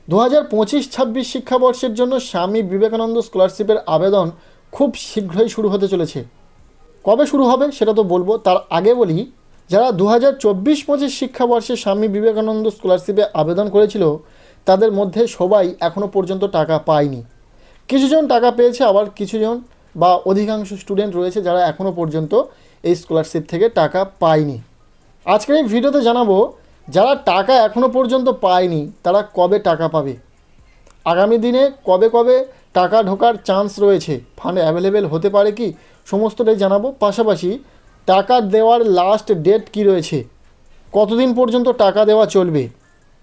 2025-26 শিক্ষাবর্ষের জন্য স্বামী বিবেকানন্দ স্কলারশিপের আবেদন খুব শীঘ্রই শুরু হতে চলেছে। কবে শুরু হবে সেটা তো বলবো, তার আগে বলি যারা 2024-25 শিক্ষাবর্ষে স্বামী বিবেকানন্দ স্কলারশিপে আবেদন করেছিল তাদের মধ্যে সবাই এখনও পর্যন্ত টাকা পায়নি। কিছুজন টাকা পেয়েছে, আবার কিছুজন বা অধিকাংশ স্টুডেন্ট রয়েছে যারা এখনও পর্যন্ত এই স্কলারশিপ থেকে টাকা পায়নি। আজকের এই ভিডিওতে জানাবো যারা টাকা এখনও পর্যন্ত পায়নি তারা কবে টাকা পাবে, আগামী দিনে কবে কবে টাকা ঢোকার চান্স রয়েছে, ফান্ড অ্যাভেলেবেল হতে পারে কি, সমস্তটাই জানাবো। পাশাপাশি টাকা দেওয়ার লাস্ট ডেট কি রয়েছে, কতদিন পর্যন্ত টাকা দেওয়া চলবে,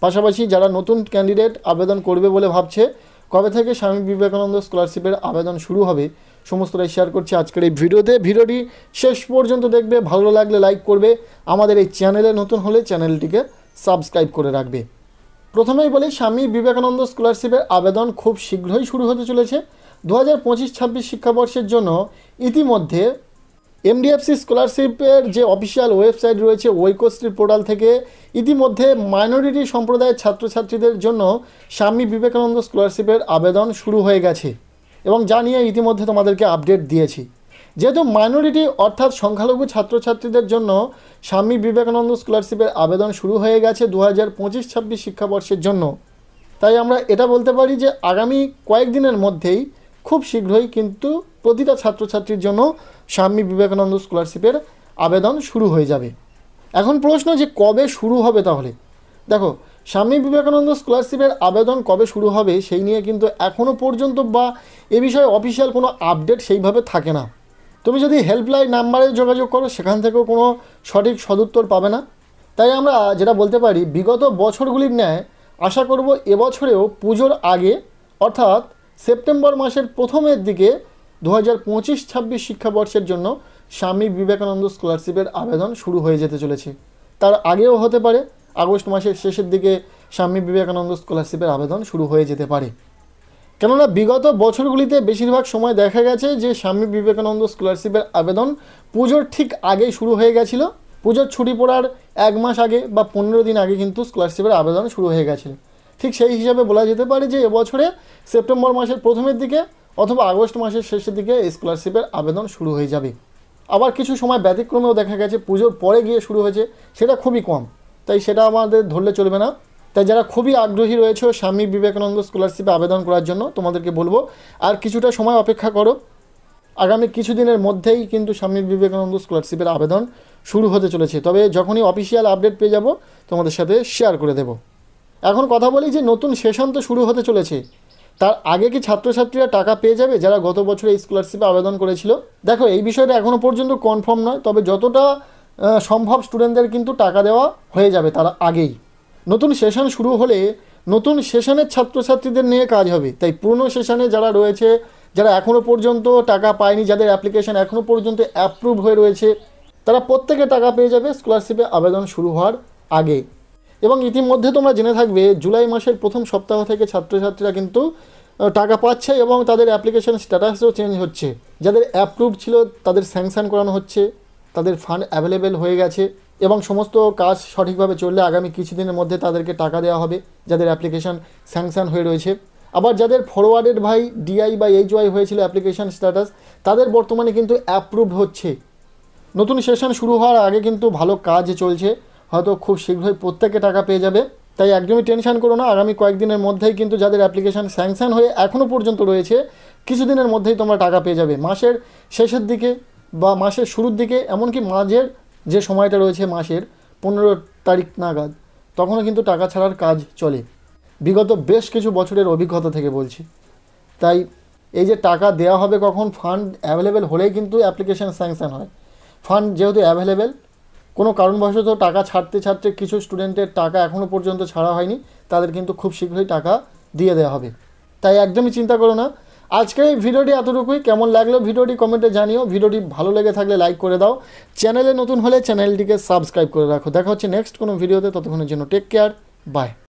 পাশাপাশি যারা নতুন ক্যান্ডিডেট আবেদন করবে বলে ভাবছে কবে থেকে স্বামী বিবেকানন্দ স্কলারশিপের আবেদন শুরু হবে, সমস্তটাই শেয়ার করছি আজকের এই ভিডিওতে। ভিডিওটি শেষ পর্যন্ত দেখবে, ভালো লাগলে লাইক করবে, আমাদের এই চ্যানেলে নতুন হলে চ্যানেলটিকে সাবস্ক্রাইব করে রাখবে। প্রথমেই বলি স্বামী বিবেকানন্দ স্কলারশিপের আবেদন খুব শীঘ্রই শুরু হতে চলেছে। 2025-26 শিক্ষাবর্ষের জন্য ইতিমধ্যে এমডিএফসি স্কলারশিপের যে অফিসিয়াল ওয়েবসাইট রয়েছে ঐক্যশ্রী পোর্টাল থেকে ইতিমধ্যে মাইনরিটি সম্প্রদায়ের ছাত্রছাত্রীদের জন্য স্বামী বিবেকানন্দ স্কলারশিপের আবেদন শুরু হয়ে গেছে এবং যা নিয়ে ইতিমধ্যে তোমাদেরকে আপডেট দিয়েছি। যেহেতু মাইনরিটি অর্থাৎ সংখ্যালঘু ছাত্রছাত্রীদের জন্য স্বামী বিবেকানন্দ স্কলারশিপের আবেদন শুরু হয়ে গেছে 2025-26 শিক্ষাবর্ষের জন্য, তাই আমরা এটা বলতে পারি যে আগামী কয়েকদিনের মধ্যেই খুব শীঘ্রই কিন্তু প্রতিটা ছাত্রছাত্রীর জন্য স্বামী বিবেকানন্দ স্কলারশিপের আবেদন শুরু হয়ে যাবে। এখন প্রশ্ন যে কবে শুরু হবে, তাহলে দেখো স্বামী বিবেকানন্দ স্কলারশিপের আবেদন কবে শুরু হবে সেই নিয়ে কিন্তু এখনও পর্যন্ত বা এ বিষয়ে অফিসিয়াল কোনো আপডেট সেইভাবে থাকে না। তুমি যদি হেল্পলাইন নাম্বারে যোগাযোগ করো সেখান থেকেও কোনো সঠিক সদুত্তর পাবে না। তাই আমরা যেটা বলতে পারি বিগত বছরগুলির ন্যায় আশা করব এবছরেও পুজোর আগে অর্থাৎ সেপ্টেম্বর মাসের প্রথমের দিকে 2025-26 শিক্ষাবর্ষের জন্য স্বামী বিবেকানন্দ স্কলারশিপের আবেদন শুরু হয়ে যেতে চলেছে। তার আগেও হতে পারে, আগস্ট মাসের শেষের দিকে স্বামী বিবেকানন্দ স্কলারশিপের আবেদন শুরু হয়ে যেতে পারে। কেননা বিগত বছরগুলিতে বেশিরভাগ সময় দেখা গেছে যে স্বামী বিবেকানন্দ স্কলারশিপের আবেদন পুজোর ঠিক আগেই শুরু হয়ে গেছিলো। পুজোর ছুটি পড়ার 1 মাস আগে বা 15 দিন আগে কিন্তু স্কলারশিপের আবেদন শুরু হয়ে গেছিলো। ঠিক সেই হিসাবে বলা যেতে পারে যে এবছরে সেপ্টেম্বর মাসের প্রথমের দিকে অথবা আগস্ট মাসের শেষের দিকে এই স্কলারশিপের আবেদন শুরু হয়ে যাবে। আবার কিছু সময় ব্যতিক্রমেও দেখা গেছে পুজোর পরে গিয়ে শুরু হয়েছে, সেটা খুবই কম, তাই সেটা আমাদের ধরলে চলবে না। তাই যারা খুবই আগ্রহী রয়েছে স্বামী বিবেকানন্দ স্কলারশিপে আবেদন করার জন্য তোমাদেরকে বলবো আর কিছুটা সময় অপেক্ষা করো। আগামী কিছুদিনের মধ্যেই কিন্তু স্বামী বিবেকানন্দ স্কলারশিপের আবেদন শুরু হতে চলেছে, তবে যখনই অফিসিয়াল আপডেট পেয়ে যাব তোমাদের সাথে শেয়ার করে দেব। এখন কথা বলি যে নতুন সেশন তো শুরু হতে চলেছে, তার আগে কি ছাত্রছাত্রীরা টাকা পেয়ে যাবে যারা গত বছর এই স্কলারশিপে আবেদন করেছিল? দেখো এই বিষয়টা এখনও পর্যন্ত কনফার্ম নয়, তবে যতটা সম্ভব স্টুডেন্টদের কিন্তু টাকা দেওয়া হয়ে যাবে তার আগেই। নতুন সেশন শুরু হলে নতুন সেশনের ছাত্রছাত্রীদের নিয়ে কাজ হবে, তাই পুরনো সেশনে যারা রয়েছে যারা এখনও পর্যন্ত টাকা পায়নি, যাদের অ্যাপ্লিকেশন এখনও পর্যন্ত অ্যাপ্রুভ হয়ে রয়েছে, তারা প্রত্যেকে টাকা পেয়ে যাবে স্কলারশিপে আবেদন শুরু হওয়ার আগে। এবং ইতিমধ্যে তোমরা জেনে থাকবে জুলাই মাসের প্রথম সপ্তাহ থেকে ছাত্রছাত্রীরা কিন্তু টাকা পাচ্ছে এবং তাদের অ্যাপ্লিকেশন স্ট্যাটাসও চেঞ্জ হচ্ছে। যাদের অ্যাপ্রুভ ছিল তাদের স্যাংশন করানো হচ্ছে, তাদের ফান্ড অ্যাভেলেবেল হয়ে গেছে এবং সমস্ত কাজ সঠিকভাবে চললে আগামী কিছুদিনের মধ্যে তাদেরকে টাকা দেওয়া হবে যাদের অ্যাপ্লিকেশন স্যাংশন হয়ে রয়েছে। আবার যাদের ফরওয়ার্ডেড ভাই ডিআই বা এইচওয়াই হয়েছিল অ্যাপ্লিকেশন স্ট্যাটাস, তাদের বর্তমানে কিন্তু অ্যাপ্রুভড হচ্ছে। নতুন সেশন শুরু হওয়ার আগে কিন্তু ভালো কাজ চলছে, হয়তো খুব শীঘ্রই প্রত্যেকে টাকা পেয়ে যাবে। তাই একদমই টেনশন করো না, আগামী কয়েকদিনের মধ্যেই কিন্তু যাদের অ্যাপ্লিকেশন স্যাংশন হয়ে এখনও পর্যন্ত রয়েছে কিছুদিনের মধ্যেই তোমরা টাকা পেয়ে যাবে। মাসের শেষের দিকে বা মাসের শুরুর দিকে, এমনকি মাঝের যে সময়টা রয়েছে মাসের 15 তারিখ নাগাদ, তখনও কিন্তু টাকা ছাড়ার কাজ চলে, বিগত বেশ কিছু বছরের অভিজ্ঞতা থেকে বলছি। তাই এই যে টাকা দেওয়া হবে কখন, ফান্ড অ্যাভেলেবেল হলেই কিন্তু অ্যাপ্লিকেশন স্যাংশন হয়। ফান্ড যেহেতু অ্যাভেলেবেল, কোনো কারণবশত টাকা ছাড়তে ছাড়তে কিছু স্টুডেন্টের টাকা এখনও পর্যন্ত ছাড়া হয়নি, তাদের কিন্তু খুব শীঘ্রই টাকা দিয়ে দেওয়া হবে। তাই একদমই চিন্তা করো না। আজকের এই ভিডিওটি এতটুকুই। কেমন লাগলো ভিডিওটি কমেন্টে জানিও। ভিডিওটি ভালো লেগে থাকলে লাইক করে দাও, চ্যানেলে নতুন হলে চ্যানেলটিকে সাবস্ক্রাইব করে রাখো। দেখা হচ্ছে নেক্সট কোনো ভিডিওতে, ততক্ষণের জন্য টেক কেয়ার, বাই।